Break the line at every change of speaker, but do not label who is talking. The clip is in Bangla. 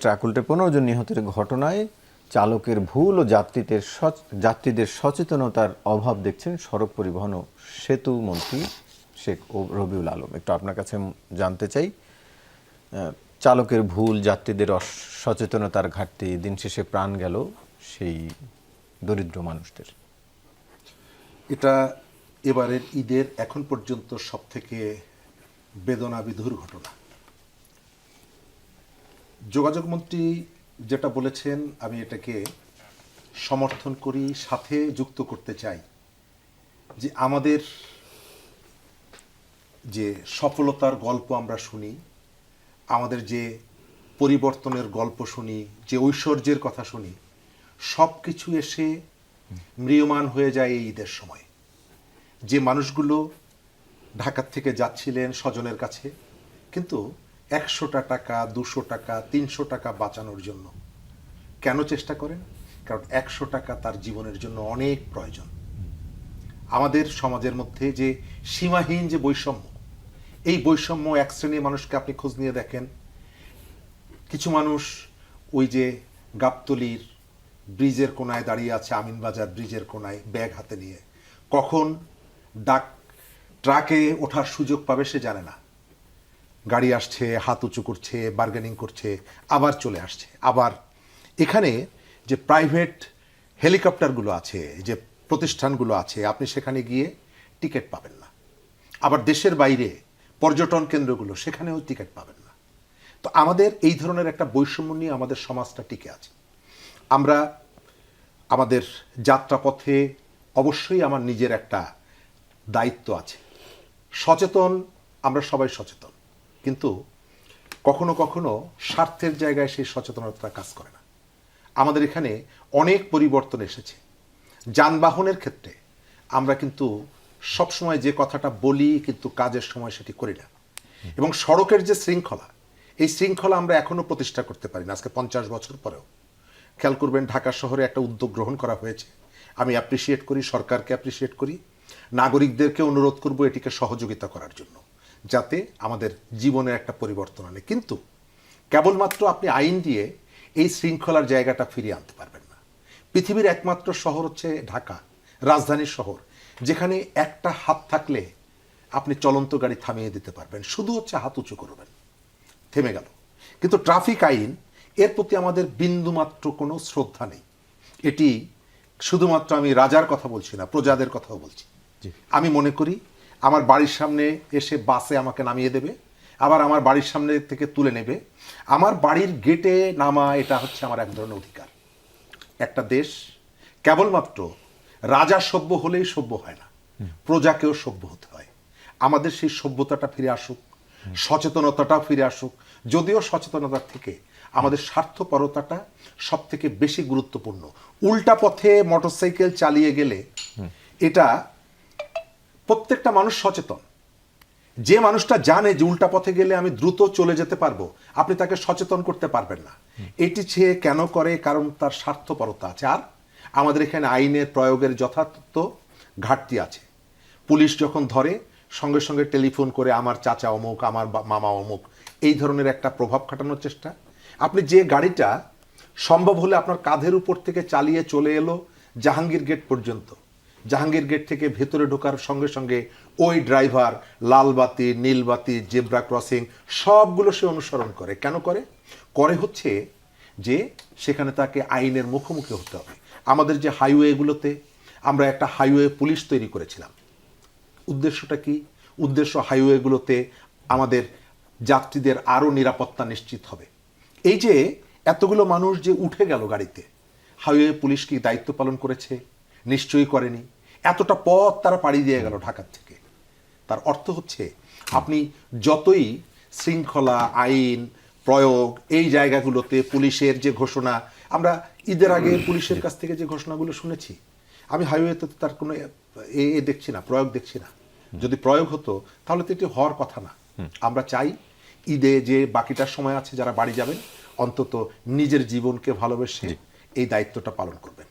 ট্রাকুলটে 15 জন নিহতের ঘটনায় চালকের ভুল ও যাত্রীদের সচেতনতার অভাব দেখছেন সড়ক পরিবহন ও সেতু মন্ত্রী শেখ রবিউল আলম। একটু আপনার কাছে জানতে চাই, চালকের ভুল, যাত্রীদের সচেতনতার ঘাটতি, দিন শেষে প্রাণ গেল সেই দরিদ্র মানুষদের।
এটা এবারের ঈদের এখন পর্যন্ত সবথেকে বেদনাবিধুর ঘটনা। যোগাযোগ মন্ত্রী যেটা বলেছেন আমি এটাকে সমর্থন করি, সাথে যুক্ত করতে চাই যে আমাদের যে সফলতার গল্প আমরা শুনি, আমাদের যে পরিবর্তনের গল্প শুনি, যে ঐশ্বর্যের কথা শুনি, সব কিছু এসে ম্রিয়মাণ হয়ে যায় এই ঈদের সময়। যে মানুষগুলো ঢাকার থেকে যাচ্ছিলেন স্বজনের কাছে, কিন্তু 100টা টাকা, 200 টাকা, 300 টাকা বাঁচানোর জন্য কেন চেষ্টা করেন? কারণ 100 টাকা তার জীবনের জন্য অনেক প্রয়োজন। আমাদের সমাজের মধ্যে যে সীমাহীন যে বৈষম্য, এই বৈষম্য এক শ্রেণীর মানুষকে আপনি খোঁজ নিয়ে দেখেন। কিছু মানুষ ওই যে গাবতলীর ব্রিজের কোনায় দাঁড়িয়ে আছে, আমিনবাজার ব্রিজের কোনায় ব্যাগ হাতে নিয়ে, কখন ট্রাকে ওঠার সুযোগ পাবে সে জানে না। গাড়ি আসছে, হাত উঁচু করছে, বার্গেনিং করছে, আবার চলে আসছে। আবার এখানে যে প্রাইভেট হেলিকপ্টারগুলো আছে, যে প্রতিষ্ঠানগুলো আছে, আপনি সেখানে গিয়ে টিকিট পাবেন না। আবার দেশের বাইরে পর্যটন কেন্দ্রগুলো, সেখানেও টিকিট পাবেন না। তো আমাদের এই ধরনের একটা বৈষম্য নিয়ে আমাদের সমাজটা টিকে আছে। আমরা আমাদের যাত্রাপথে অবশ্যই আমার নিজের একটা দায়িত্ব আছে। সচেতন, আমরা সবাই সচেতন, কিন্তু কখনো কখনো স্বার্থের জায়গায় সেই সচেতনতা কাজ করে না। আমাদের এখানে অনেক পরিবর্তন এসেছে। যানবাহনের ক্ষেত্রে আমরা কিন্তু সবসময় যে কথাটা বলি, কিন্তু কাজের সময় সেটি করি না। এবং সড়কের যে শৃঙ্খলা, এই শৃঙ্খলা আমরা এখনো প্রতিষ্ঠা করতে পারি না, আজকে 50 বছর পরেও। খেয়াল করবেন, ঢাকা শহরে একটা উদ্যোগ গ্রহণ করা হয়েছে, আমি অ্যাপ্রিসিয়েট করি, সরকারকে অ্যাপ্রিসিয়েট করি, নাগরিকদেরকে অনুরোধ করব এটিকে সহযোগিতা করার জন্য, যাতে আমাদের জীবনের একটা পরিবর্তন আনে। কিন্তু কেবলমাত্র আপনি আইন দিয়ে এই শৃঙ্খলার জায়গাটা ফিরিয়ে আনতে পারবেন না। পৃথিবীর একমাত্র শহর হচ্ছে ঢাকা, রাজধানীর শহর, যেখানে একটা হাত থাকলে আপনি চলন্ত গাড়ি থামিয়ে দিতে পারবেন, শুধু হচ্ছে হাত উঁচু করবেন, থেমে গেল। কিন্তু ট্রাফিক আইন, এর প্রতি আমাদের বিন্দুমাত্র কোনো শ্রদ্ধা নেই। এটি শুধুমাত্র, আমি রাজার কথা বলছি না, প্রজাদের কথাও বলছি। আমি মনে করি আমার বাড়ির সামনে এসে বাসে আমাকে নামিয়ে দেবে, আবার আমার বাড়ির সামনে থেকে তুলে নেবে, আমার বাড়ির গেটে নামা, এটা হচ্ছে আমার এক ধরনের অধিকার। একটা দেশ কেবলমাত্র রাজা সভ্য হলেই সভ্য হয় না, প্রজাকেও সভ্য হতে হয়। আমাদের সেই সভ্যতাটা ফিরে আসুক, সচেতনতাটাও ফিরে আসুক। যদিও সচেতনতার থেকে আমাদের স্বার্থপরতাটা সব থেকে বেশি গুরুত্বপূর্ণ। উল্টা পথে মোটরসাইকেল চালিয়ে গেলে, এটা প্রত্যেকটা মানুষ সচেতন। যে মানুষটা জানে যে উল্টা পথে গেলে আমি দ্রুত চলে যেতে পারবো, আপনি তাকে সচেতন করতে পারবেন না। এটি সে কেন করে? কারণ তার স্বার্থপরতা আছে। আর আমাদের এখানে আইনের প্রয়োগের যথার্থ ঘাটতি আছে। পুলিশ যখন ধরে, সঙ্গে সঙ্গে টেলিফোন করে আমার চাচা অমুক, আমার মামা অমুক, এই ধরনের একটা প্রভাব খাটানোর চেষ্টা। আপনি যে গাড়িটা সম্ভব হলে আপনার কাঁধের উপর থেকে চালিয়ে চলে এলো জাহাঙ্গীর গেট পর্যন্ত, জাহাঙ্গীর গেট থেকে ভেতরে ঢোকার সঙ্গে সঙ্গে ওই ড্রাইভার লাল বাতি, নীল বাতি, জেব্রা ক্রসিং সবগুলো সে অনুসরণ করে। কেন করে? হচ্ছে যে সেখানে তাকে আইনের মুখোমুখি হতে হবে। আমাদের যে হাইওয়েগুলোতে আমরা একটা হাইওয়ে পুলিশ তৈরি করেছিলাম। উদ্দেশ্যটা কি? উদ্দেশ্য হাইওয়েগুলোতে আমাদের যাত্রীদের আরও নিরাপত্তা নিশ্চিত হবে। এই যে এতগুলো মানুষ যে উঠে গেল গাড়িতে, হাইওয়ে পুলিশ কি দায়িত্ব পালন করেছে? নিশ্চয়ই করেনি। এতটা পথ তারা পাড়ি দিয়ে গেল ঢাকার থেকে। তার অর্থ হচ্ছে, আপনি যতই শৃঙ্খলা, আইন প্রয়োগ, এই জায়গাগুলোতে পুলিশের যে ঘোষণা, আমরা ঈদের আগে পুলিশের কাছ থেকে যে ঘোষণাগুলো শুনেছি, আমি হাইওয়েতে তার কোনো দেখছি না, প্রয়োগ দেখছি না। যদি প্রয়োগ হতো তাহলে তো এটি হওয়ার কথা না। আমরা চাই ঈদে যে বাকিটার সময় আছে, যারা বাড়ি যাবেন, অন্তত নিজের জীবনকে ভালোবেসে এই দায়িত্বটা পালন করবেন।